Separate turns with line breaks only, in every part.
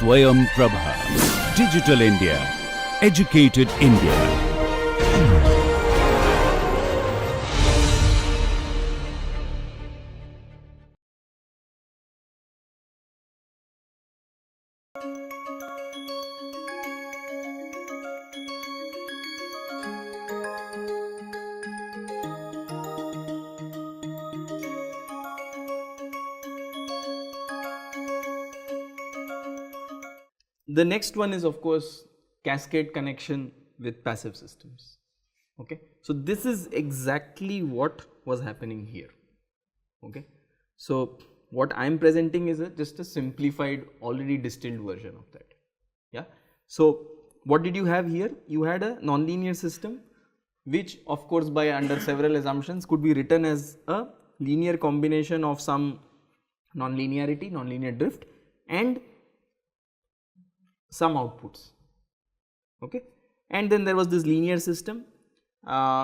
Swayam Prabha. Digital India. Educated India.
The next one is of course cascade connection with passive systems. Okay, so this is exactly what was happening here. Okay, so what I am presenting is just a simplified, already distilled version of that. Yeah, so what did you have here? You had a nonlinear system, which of course by under several assumptions could be written as a linear combination of some nonlinearity, nonlinear drift, and some outputs. Okay, and then there was this linear system,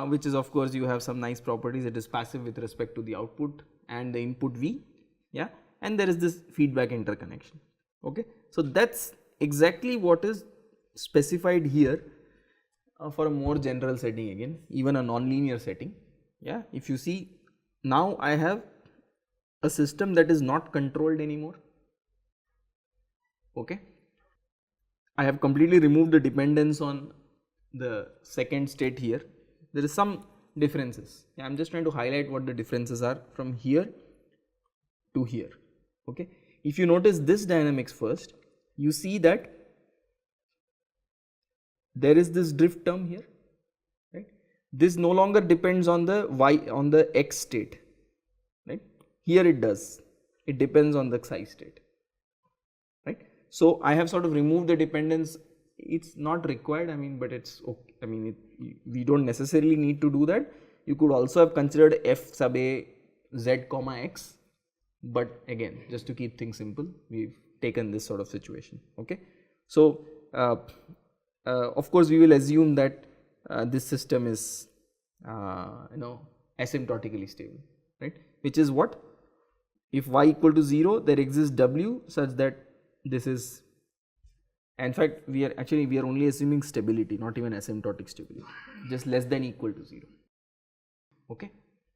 which is of course you have some nice properties. It is passive with respect to the output and the input V. Yeah, and there is this feedback interconnection. Okay, so that's exactly what is specified here for a more general setting, again even a nonlinear setting. Yeah, if you see, now I have a system that is not controlled anymore. Okay, I have completely removed the dependence on the second state here. There is some differences. I am just trying to highlight what the differences are from here to here. Okay, if you notice this dynamics first, you see that there is this drift term here, right? This no longer depends on the y, on the x state, right? Here it does. It depends on the xi state, right? So I have sort of removed the dependence. It's not required, I mean, but it's okay. I mean, we don't necessarily need to do that. You could also have considered f sub a z comma x, but again, just to keep things simple, we've taken this sort of situation. Okay, so of course we will assume that this system is asymptotically stable, right? Which is what? If y equal to 0, there exists w such that this is, in fact we are only assuming stability, not even asymptotic stability, just less than equal to 0. Okay,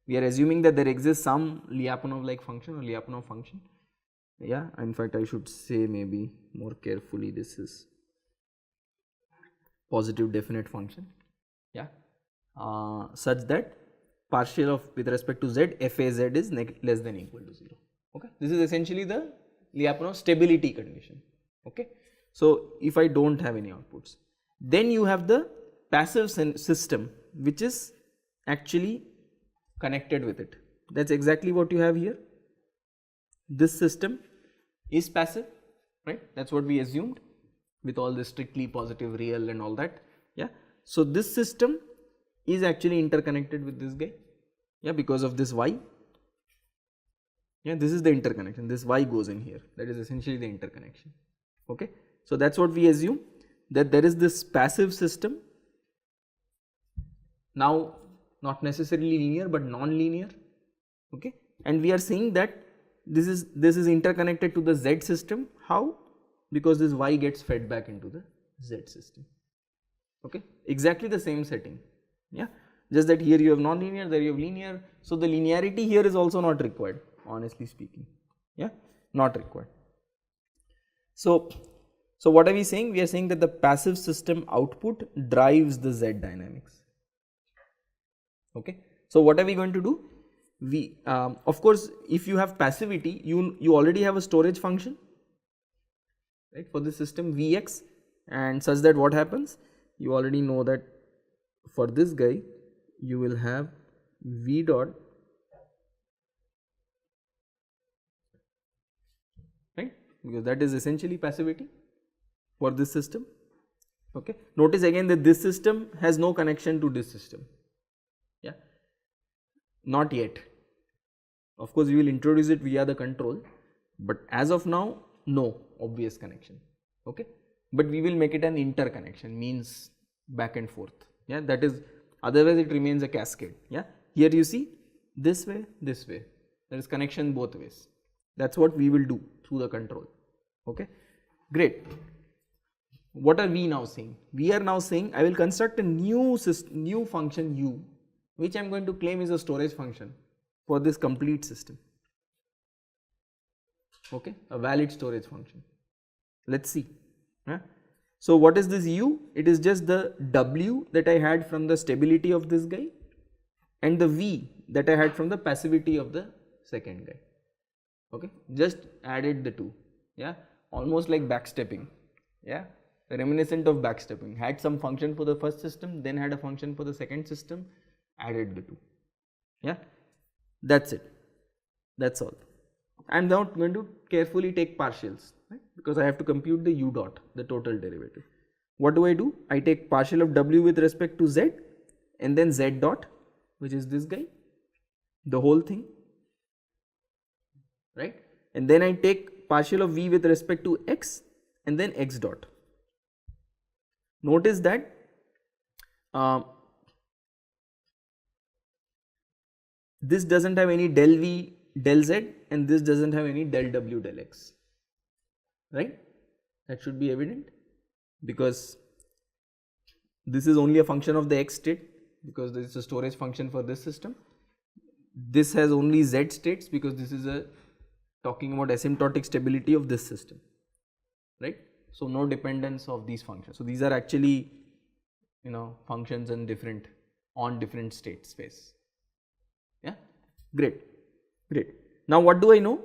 we are assuming that there exists some Lyapunov like function or Lyapunov function. Yeah, in fact I should say maybe more carefully, this is positive definite function. Yeah, such that partial of with respect to z f a z is less than equal to 0. Okay, this is essentially the Lyapunov stability condition. Okay, so if I don't have any outputs, then you have the passive system which is actually connected with it. That's exactly what you have here. This system is passive, right? That's what we assumed with all this strictly positive real and all that. Yeah, so this system is actually interconnected with this guy. Yeah, because of this y. Yeah, this is the interconnection, this y goes in here, that is essentially the interconnection. Okay, so that's what we assume, that there is this passive system, now not necessarily linear but non-linear. Okay, and we are saying that this is interconnected to the z system. How? Because this y gets fed back into the z system. Okay, exactly the same setting. Yeah, just that here you have non-linear, there you have linear, so the linearity here is also not required, honestly speaking. Yeah, not required. So what are we saying? We are saying that the passive system output drives the z dynamics. Okay, so what are we going to do? We of course, if you have passivity, you already have a storage function, right, for the system Vx, and such that what happens, you already know that for this guy you will have V dot, right, because that is essentially passivity for this system. Okay, notice again that this system has no connection to this system. Yeah, not yet. Of course we will introduce it via the control, but as of now no obvious connection. Okay, but we will make it an interconnection, means back and forth. Yeah, that is, otherwise it remains a cascade. Yeah, here you see this way, there is connection both ways. That's what we will do through the control. Okay, Great. What are we now saying? We are now saying I will construct a new function u, which I am going to claim is a storage function for this complete system. Okay, a valid storage function. Let's see. So what is this u? It is just the w that I had from the stability of this guy and the v that I had from the passivity of the second guy. Okay, just added the two. Yeah, almost like backstepping. Yeah, reminiscent of backstepping. Had some function for the first system, then had a function for the second system, added the two. Yeah, that's it. That's all. I am now going to carefully take partials, right? Because I have to compute the u dot, the total derivative. What do? I take partial of w with respect to z and then z dot, which is this guy, the whole thing, right? And then I take partial of v with respect to x and then x dot. Notice that this doesn't have any del v del z and this doesn't have any del w del x, right? That should be evident because this is only a function of the x state because this is a storage function for this system. This has only z states because this is a talking about asymptotic stability of this system, right? So no dependence of these functions. So these are actually, you know, functions in different state space. Yeah, great. Now what do I know?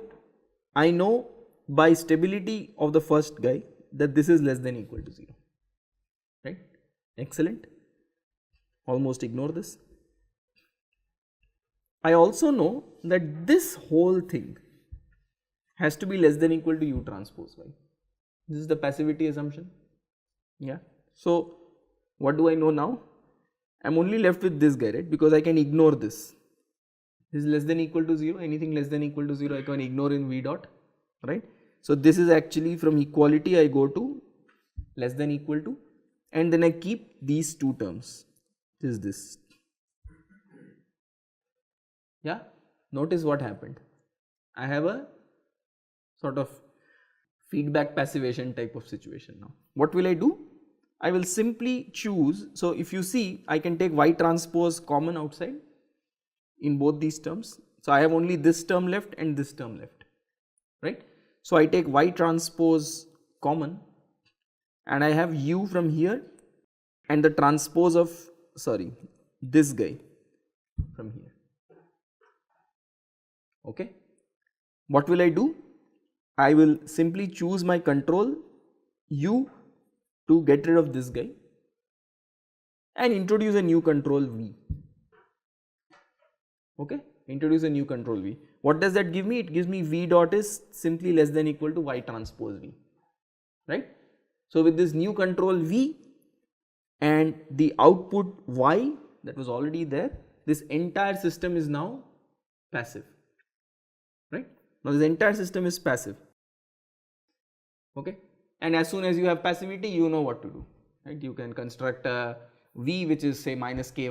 I know by stability of the first guy that this is less than equal to 0, right? Excellent. Almost ignore this. I also know that this whole thing has to be less than equal to u transpose y. This is the passivity assumption. Yeah. So what do I know now? I am only left with this guy, right? Because I can ignore this. This is less than equal to 0, anything less than equal to 0 I can ignore in v dot, right. So this is actually from equality I go to less than equal to and then I keep these two terms, this. Yeah, notice what happened. I have a sort of feedback passivation type of situation now. What will I do? I will simply choose, so if you see I can take y transpose common outside in both these terms. So I have only this term left and this term left, right. So I take y transpose common and I have u from here and the transpose of this guy from here. Okay. What will I do? I will simply choose my control u to get rid of this guy and introduce a new control v. Okay, introduce a new control v. What does that give me? It gives me v dot is simply less than equal to y transpose v, right. So with this new control v and the output y that was already there, this entire system is now passive, right. Now this entire system is passive. Okay, and as soon as you have passivity, you know what to do, right. You can construct a v which is say minus ky,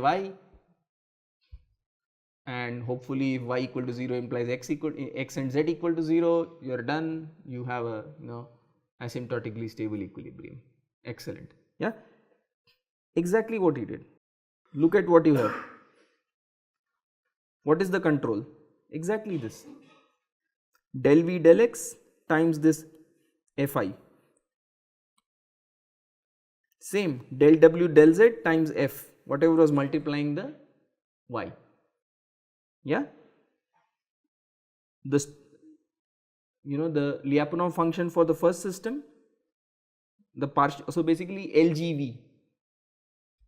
and hopefully if y equal to 0 implies x and z equal to 0, you are done. You have a, you know, asymptotically stable equilibrium. Excellent. Yeah, exactly what he did. Look at what you have. What is the control? Exactly this, del v del x times this fi, same del w del z times f, whatever was multiplying the y. Yeah, this, you know, the Lyapunov function for the first system, the partial, so basically LGV,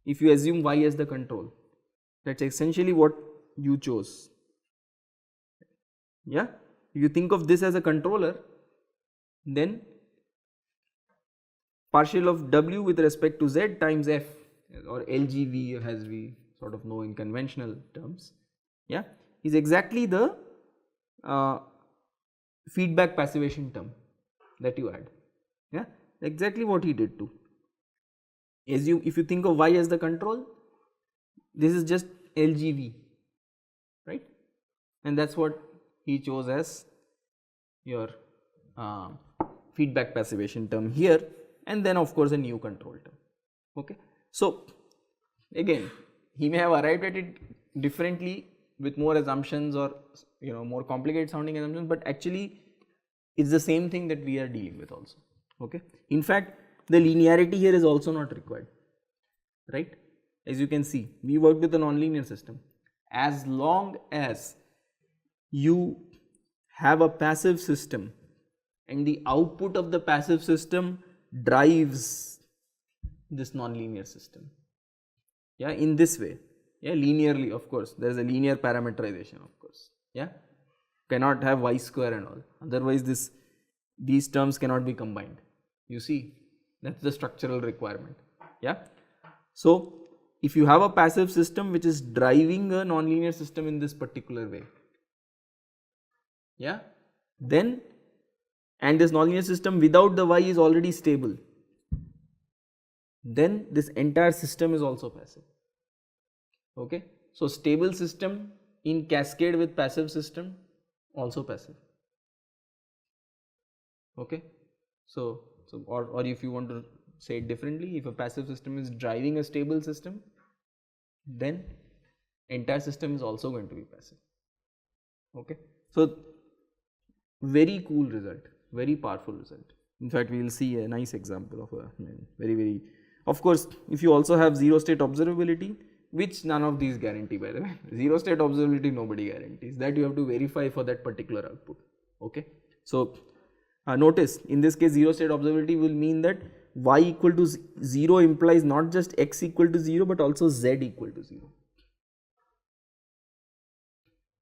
if you assume y as the control, that's essentially what you chose. Yeah, if you think of this as a controller, then partial of w with respect to z times f, or LGV as we sort of know in conventional terms, yeah, is exactly the feedback passivation term that you add. Yeah, exactly what he did too. Assume, if you think of y as the control, this is just LGV, right, and that's what he chose as your feedback passivation term here, and then of course a new control term. Okay. So again, he may have arrived at it differently with more assumptions or more complicated sounding assumptions, but actually it's the same thing that we are dealing with also. Okay. In fact, the linearity here is also not required, right? As you can see, we worked with a nonlinear system. As long as you have a passive system and the output of the passive system drives this nonlinear system, yeah, in this way, yeah, linearly, of course, there is a linear parameterization, of course, yeah, cannot have y square and all, otherwise these terms cannot be combined, you see, that's the structural requirement, yeah. So if you have a passive system which is driving a nonlinear system in this particular way, yeah, then, and this nonlinear system without the y is already stable, then this entire system is also passive. Okay. So stable system in cascade with passive system, also passive. Okay. So or if you want to say it differently, if a passive system is driving a stable system, then entire system is also going to be passive. Okay. So very cool result, very powerful result. In fact, we will see a nice example of a very, of course, if you also have zero state observability, which none of these guarantee, by the way. Zero state observability nobody guarantees, that you have to verify for that particular output. Okay. So notice in this case zero state observability will mean that y equal to 0 implies not just x equal to 0 but also z equal to 0.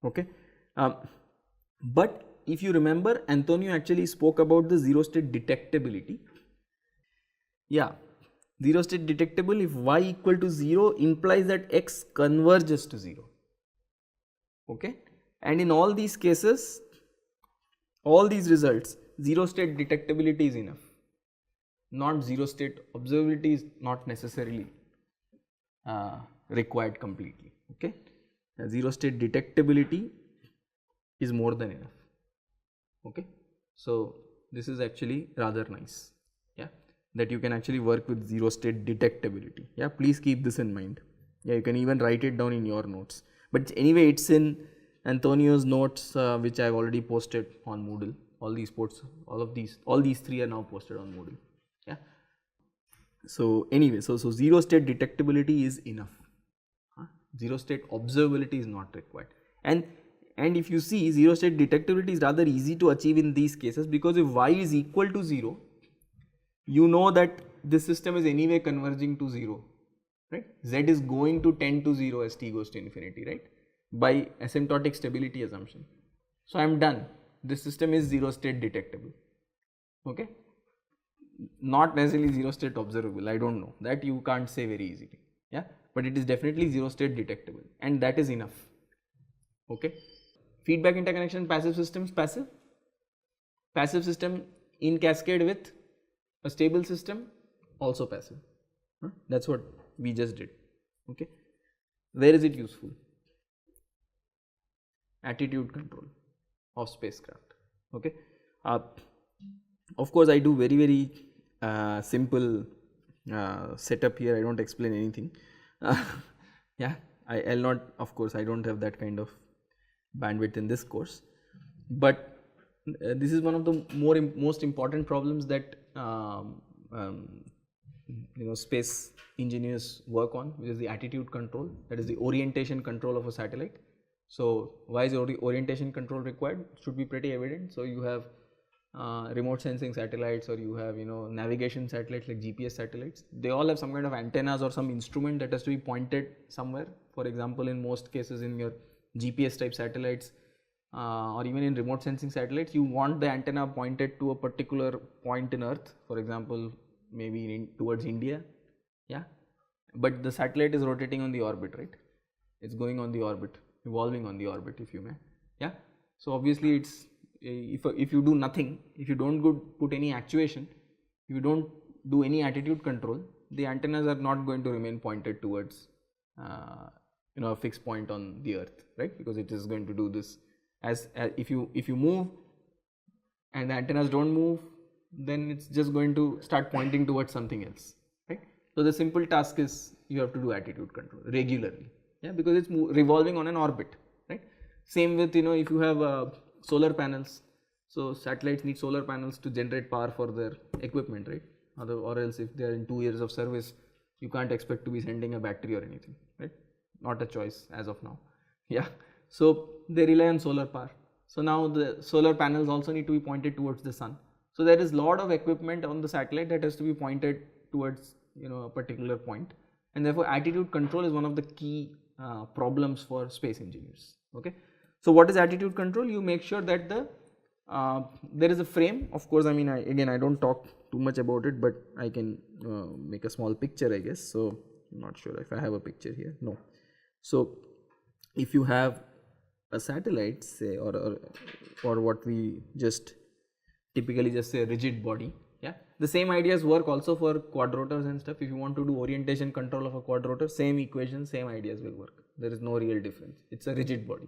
Okay. But if you remember, Antonio actually spoke about the zero state detectability. Yeah, zero state detectable if y equal to 0 implies that x converges to 0. Okay. And in all these cases, all these results, zero state detectability is enough. Not zero state observability is not necessarily required completely. Okay. Zero state detectability is more than enough. Okay. So this is actually rather nice, yeah, that you can actually work with zero state detectability. Yeah, please keep this in mind. Yeah, you can even write it down in your notes, but anyway it's in Antonio's notes, which I have already posted on Moodle. All these posts, all these three are now posted on Moodle. Yeah. So anyway, so zero state detectability is enough. Zero state observability is not required. And if you see, zero state detectability is rather easy to achieve in these cases, because if y is equal to 0, you know that this system is anyway converging to 0, right? Z is going to tend to 0 as t goes to infinity, right? By asymptotic stability assumption. So I am done. This system is zero state detectable. Okay. Not necessarily zero state observable, I don't know, that you can't say very easily, yeah, but it is definitely zero state detectable, and that is enough. Okay. Feedback interconnection, passive systems, passive system in cascade with a stable system, also passive. That's what we just did. Okay. Where is it useful? Attitude control of spacecraft. Okay. Of course I do very simple setup here, I don't explain anything. Yeah, I'll not, of course I don't have that kind of bandwidth in this course, but this is one of the most important problems that space engineers work on, which is the attitude control, that is the orientation control of a satellite. So why is orientation control required? It should be pretty evident. So you have remote sensing satellites, or you have navigation satellites like GPS satellites. They all have some kind of antennas or some instrument that has to be pointed somewhere. For example, in most cases in your GPS type satellites, or even in remote sensing satellites, you want the antenna pointed to a particular point in Earth, for example maybe towards India, yeah, but the satellite is rotating on the orbit, right? It's going on the orbit, evolving on the orbit, if you may, yeah. So obviously it's, if you do nothing, if you don't put any actuation, if you don't do any attitude control, the antennas are not going to remain pointed towards a fixed point on the Earth, right? Because it is going to do this as if you move and the antennas don't move, then it's just going to start pointing towards something else, right? So the simple task is you have to do attitude control regularly, yeah, because it's revolving on an orbit, right? Same with, you know, if you have solar panels, so satellites need solar panels to generate power for their equipment, right? Or else if they are in 2 years of service, you can't expect to be sending a battery or anything, right? Not a choice as of now, yeah. So they rely on solar power. So now the solar panels also need to be pointed towards the sun. So there is a lot of equipment on the satellite that has to be pointed towards, you know, a particular point, and therefore attitude control is one of the key problems for space engineers. Okay, so what is attitude control? You make sure that there is a frame. Of course, I mean, I don't talk too much about it, but I can make a small picture, I guess. So I'm not sure if I have a picture here. No. So if you have a satellite, say, or what we just typically just say a rigid body, yeah, the same ideas work also for quadrotors and stuff. If you want to do orientation control of a quadrotor, same equations, same ideas will work. There is no real difference. It's a rigid body.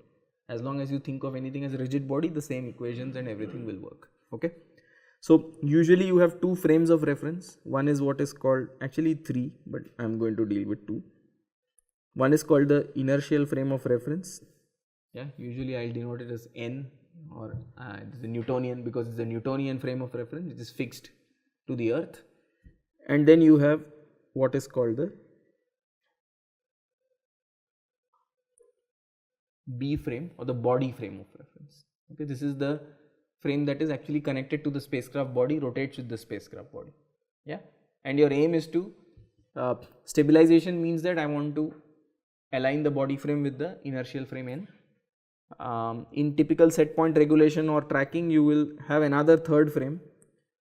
As long as you think of anything as a rigid body, the same equations and everything will work. Okay, so usually you have two frames of reference. One is what is called, actually three, but I'm going to deal with two. One is called the inertial frame of reference. Yeah, usually I'll denote it as N, or it is a Newtonian, because it's a Newtonian frame of reference, it is fixed to the earth. And then you have what is called the B frame, or the body frame of reference. Okay, this is the frame that is actually connected to the spacecraft body, rotates with the spacecraft body. Yeah, and your aim is to stabilization means that I want to align the body frame with the inertial frame N. In typical set point regulation or tracking, you will have another third frame,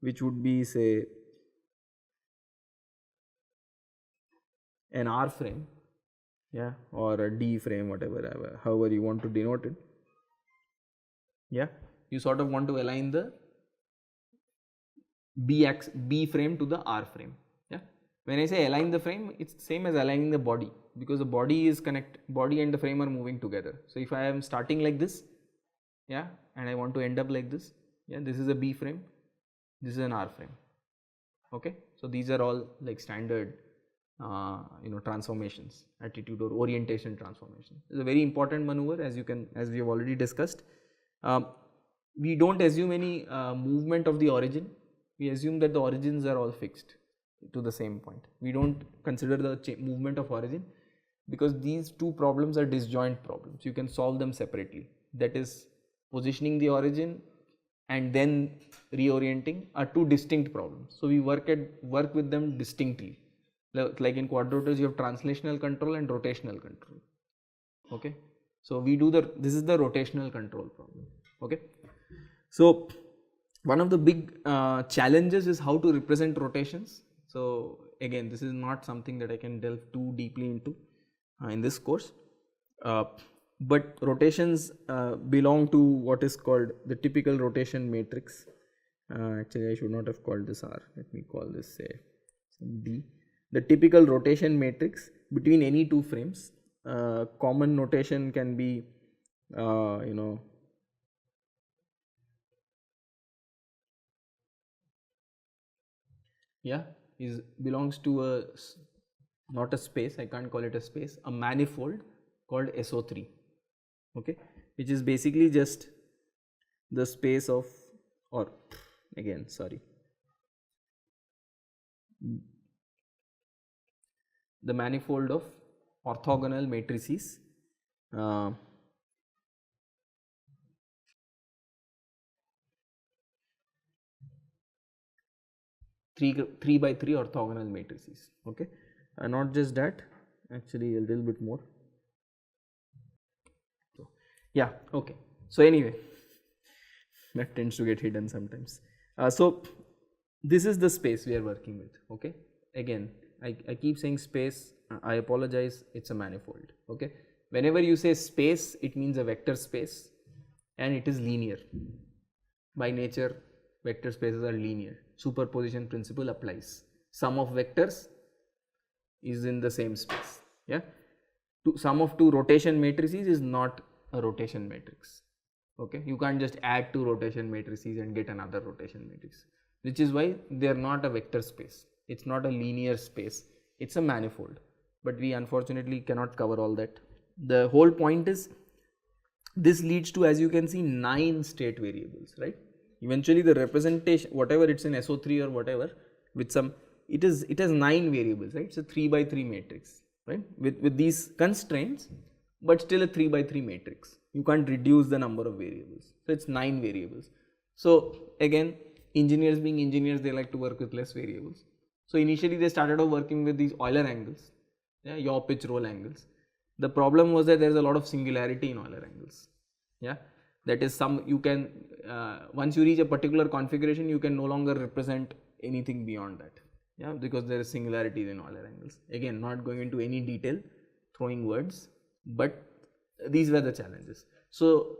which would be, say, an R frame, yeah, or a D frame, whatever, however you want to denote it. Yeah, you sort of want to align the B frame to the R frame. Yeah, when I say align the frame, it's the same as aligning the body, because the body and the frame are moving together. So if I am starting like this, yeah, and I want to end up like this, yeah, this is a B frame, this is an R frame. Okay, so these are all like standard transformations, attitude or orientation transformation. It's a very important maneuver, as we have already discussed. We don't assume any movement of the origin. We assume that the origins are all fixed to the same point. We don't consider the movement of origin, because these two problems are disjoint problems. You can solve them separately. That is, positioning the origin and then reorienting are two distinct problems. So we work with them distinctly. Like in quadrotors, you have translational control and rotational control. Okay, so this is the rotational control problem. Okay, so one of the big challenges is how to represent rotations. So again, this is not something that I can delve too deeply into in this course, but rotations belong to what is called the typical rotation matrix. Actually, I should not have called this R. Let me call this, say, some D. The typical rotation matrix between any two frames. Common notation can be, belongs to not a space, I can't call it a space, a manifold called SO3, okay, which is basically just the space of, or again, sorry, the manifold of orthogonal matrices three by three orthogonal matrices. Okay, not just that, actually a little bit more. So, yeah, okay. So anyway, that tends to get hidden sometimes. So this is the space we are working with. Okay, again, I keep saying space. I apologize. It's a manifold. Okay, whenever you say space, it means a vector space, and it is linear. By nature, vector spaces are linear. Superposition principle applies. Sum of vectors is in the same space. Yeah, sum of two rotation matrices is not a rotation matrix. Okay, you can't just add two rotation matrices and get another rotation matrix. which is why they are not a vector space. It's not a linear space. It's a manifold. But we unfortunately cannot cover all that. The whole point is this leads to, as you can see, 9 state variables, right? Eventually the representation, whatever it's in SO3 or whatever, with some, it has 9 variables, right? It's a 3 by 3 matrix, right? With these constraints, but still a 3 by 3 matrix. You can't reduce the number of variables. So it's 9 variables. So again, engineers being engineers, they like to work with less variables. So initially they started off working with these Euler angles, yeah, yaw, pitch, roll angles. The problem was that there is a lot of singularity in Euler angles, yeah. That is, some you can once you reach a particular configuration, you can no longer represent anything beyond that, yeah, because there is singularities in Euler angles. Again, not going into any detail, throwing words, but these were the challenges. So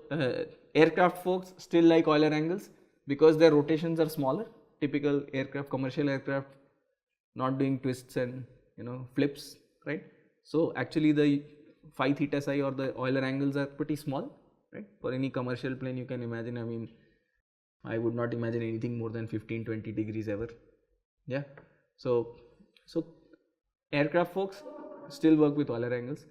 aircraft folks still like Euler angles because their rotations are smaller. Typical aircraft, commercial aircraft, not doing twists and flips, right? So actually the phi theta psi or the Euler angles are pretty small, right? For any commercial plane you can imagine, I mean, I would not imagine anything more than 15-20 degrees ever, yeah. So aircraft folks still work with Euler angles.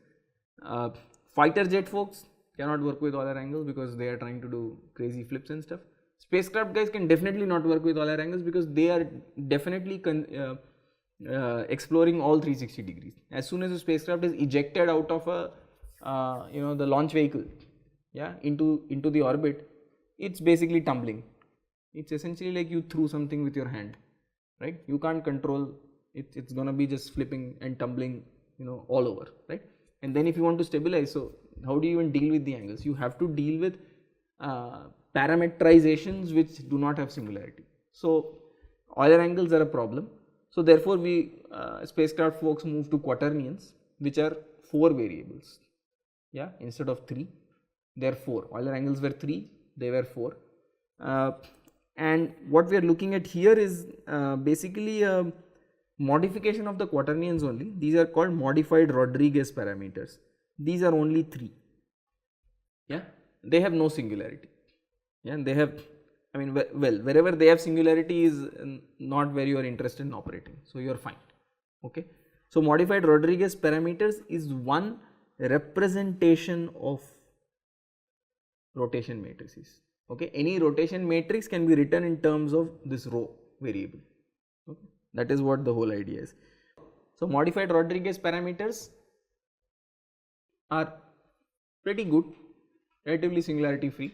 Fighter jet folks cannot work with Euler angles because they are trying to do crazy flips and stuff. Spacecraft guys can definitely not work with Euler angles because they are definitely exploring all 360 degrees. As soon as the spacecraft is ejected out of a the launch vehicle, yeah, into the orbit, it's basically tumbling. It's essentially like you threw something with your hand, right? You can't control it. It's gonna be just flipping and tumbling, all over, right? And then if you want to stabilize, so how do you even deal with the angles? You have to deal with parametrizations which do not have singularity. So Euler angles are a problem. So therefore we spacecraft folks move to quaternions, which are 4 variables, yeah, instead of 3. They are 4. Euler angles were 3, they were 4. And what we are looking at here is basically a modification of the quaternions only. These are called modified Rodriguez parameters. These are only 3, yeah, they have no singularity, yeah, they have, I mean, well, wherever they have singularity is not where you are interested in operating, so you are fine, okay. So modified Rodriguez parameters is one representation of rotation matrices, okay. Any rotation matrix can be written in terms of this rho variable, okay. That is what the whole idea is. So modified Rodriguez parameters are pretty good, relatively singularity free,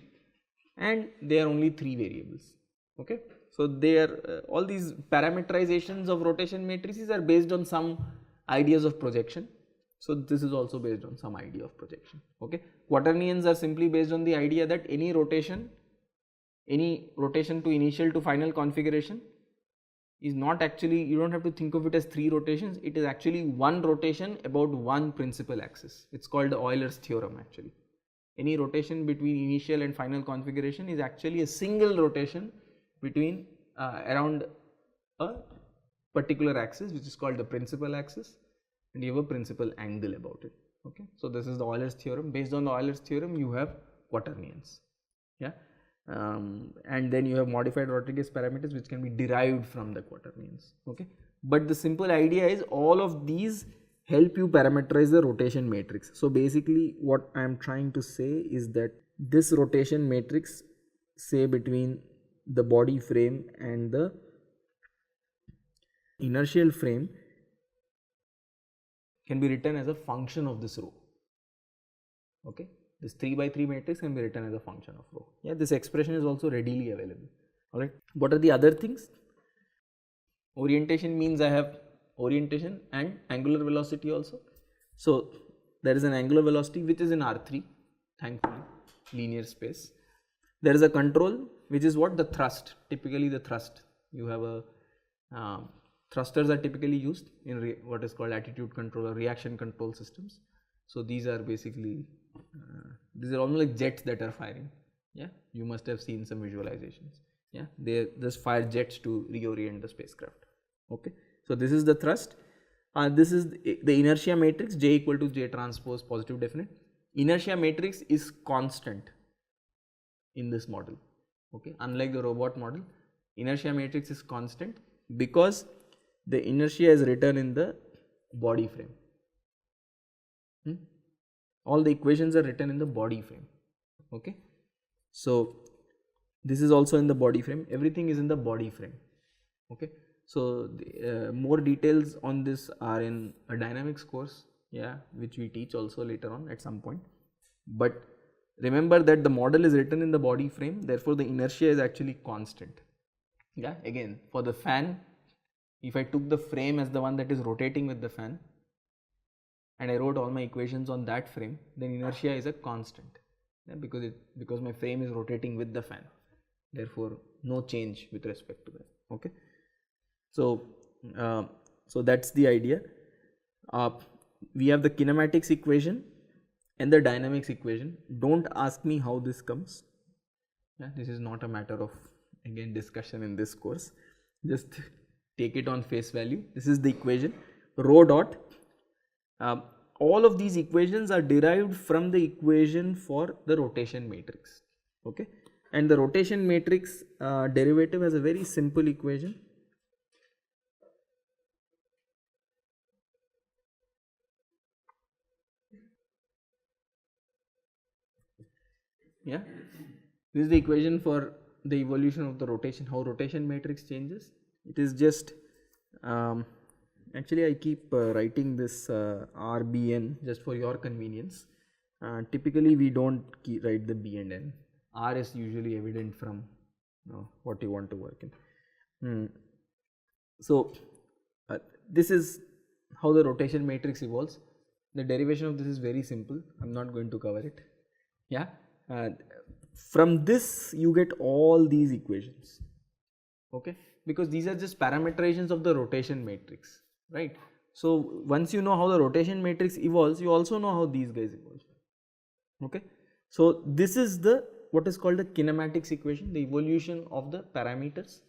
and they are only 3 variables, okay. So they are all these parameterizations of rotation matrices are based on some ideas of projection. So this is also based on some idea of projection, okay. Quaternions are simply based on the idea that any rotation to initial to final configuration is not actually, you don't have to think of it as 3 rotations, it is actually 1 rotation about 1 principal axis. It's called the Euler's theorem actually. Any rotation between initial and final configuration is actually a single rotation between around a particular axis, which is called the principal axis, and you have a principal angle about it, okay. So this is the Euler's theorem. Based on the Euler's theorem you have quaternions, yeah. And then you have modified Rodriguez parameters which can be derived from the quaternions, okay. But the simple idea is all of these help you parameterize the rotation matrix. So basically what I am trying to say is that this rotation matrix, say between the body frame and the inertial frame, can be written as a function of this rho, okay. This 3 by 3 matrix can be written as a function of rho. Yeah, this expression is also readily available. Alright. What are the other things? Orientation means I have orientation and angular velocity also. So there is an angular velocity which is in R3, thankfully, linear space. There is a control which is what? The thrust. Typically the thrust. You have a thrusters are typically used in what is called attitude control or reaction control systems. So these are basically these are almost like jets that are firing, yeah. You must have seen some visualizations, yeah. They just fire jets to reorient the spacecraft, okay. So this is the thrust, this is the inertia matrix, J equal to J transpose positive definite. Inertia matrix is constant in this model, okay. Unlike the robot model, inertia matrix is constant because the inertia is written in the body frame. All the equations are written in the body frame. Okay, so this is also in the body frame, everything is in the body frame. Okay, so the, more details on this are in a dynamics course, yeah, which we teach also later on at some point. But remember that the model is written in the body frame, therefore the inertia is actually constant. Yeah, again for the fan, if I took the frame as the one that is rotating with the fan and I wrote all my equations on that frame, then inertia is a constant, yeah, because my frame is rotating with the fan, therefore no change with respect to that. Okay, so so that's the idea. We have the kinematics equation and the dynamics equation. Don't ask me how this comes, yeah, this is not a matter of again discussion in this course, just take it on face value. This is the equation, rho dot. All of these equations are derived from the equation for the rotation matrix. Okay, and the rotation matrix derivative has a very simple equation. Yeah, this is the equation for the evolution of the rotation, how rotation matrix changes. It is just actually I keep writing this RBN just for your convenience. Typically we don't write the B and N. R is usually evident from what you want to work in. So this is how the rotation matrix evolves. The derivation of this is very simple, I am not going to cover it. Yeah, from this you get all these equations. Okay, because these are just parameterizations of the rotation matrix, right? So once you know how the rotation matrix evolves, you also know how these guys evolve. Okay, so this is the what is called the kinematics equation, the evolution of the parameters.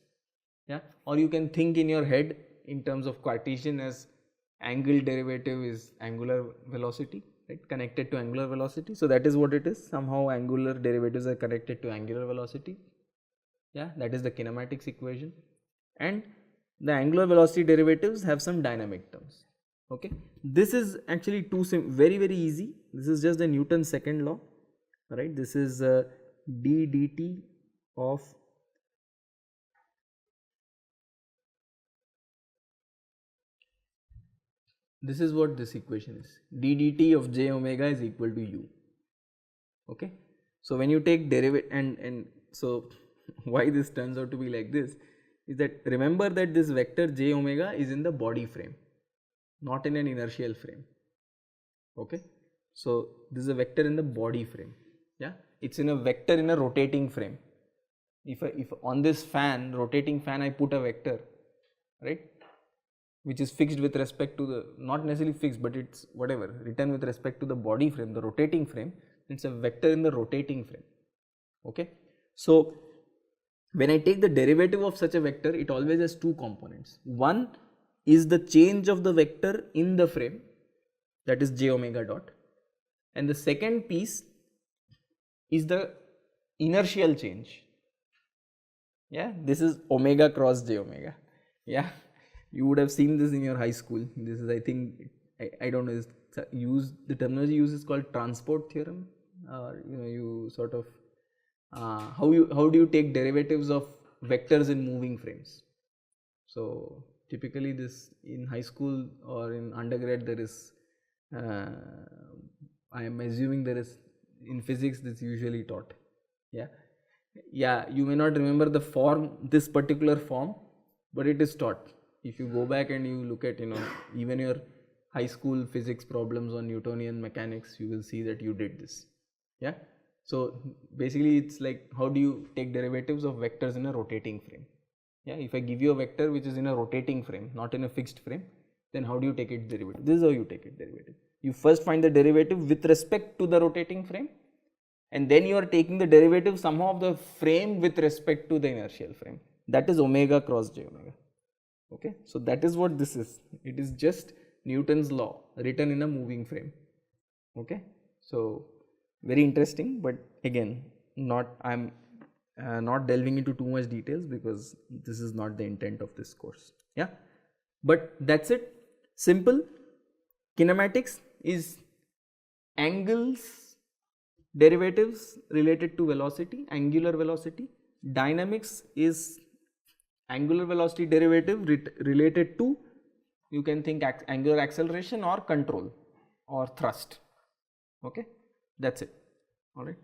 Yeah, or you can think in your head in terms of Cartesian as angle derivative is angular velocity, right, connected to angular velocity. So that is what it is, somehow angular derivatives are connected to angular velocity. Yeah, that is the kinematics equation, and the angular velocity derivatives have some dynamic terms. Okay, this is actually very easy. This is just the Newton's second law, right? This is d dt of this is what this equation is, d dt of j omega is equal to u. Okay, so when you take derivative and so why this turns out to be like this is that remember that this vector j omega is in the body frame, not in an inertial frame. Okay, so this is a vector in the body frame. Yeah, it's in a vector in a rotating frame. If on this fan, rotating fan, I put a vector, right, which is fixed with respect to the, not necessarily fixed, but it's whatever written with respect to the body frame, the rotating frame, it's a vector in the rotating frame. Okay, so when I take the derivative of such a vector, it always has two components. One is the change of the vector in the frame, that is j omega dot, and the second piece is the inertial change. Yeah, this is omega cross j omega. Yeah, you would have seen this in your high school. This is, I think, I don't know, the terminology used is called transport theorem, or you sort of how do you take derivatives of vectors in moving frames. So typically this in high school or in undergrad there is I am assuming there is in physics this usually taught. Yeah, you may not remember the form, this particular form, but it is taught. If you go back and you look at even your high school physics problems on Newtonian mechanics, you will see that you did this. Yeah, so basically it's like how do you take derivatives of vectors in a rotating frame. Yeah, if I give you a vector which is in a rotating frame, not in a fixed frame, then how do you take its derivative? This is how you take its derivative. You first find the derivative with respect to the rotating frame, and then you are taking the derivative somehow of the frame with respect to the inertial frame. That is omega cross j omega. Okay, so that is what this is. It is just Newton's law written in a moving frame. Okay, so very interesting, but again, not I'm not delving into too much details because this is not the intent of this course. Yeah, but that's it. Simple. Kinematics is angles derivatives related to velocity, angular velocity. Dynamics is angular velocity derivative related to, you can think, angular acceleration or control or thrust. Okay, that's it. All right.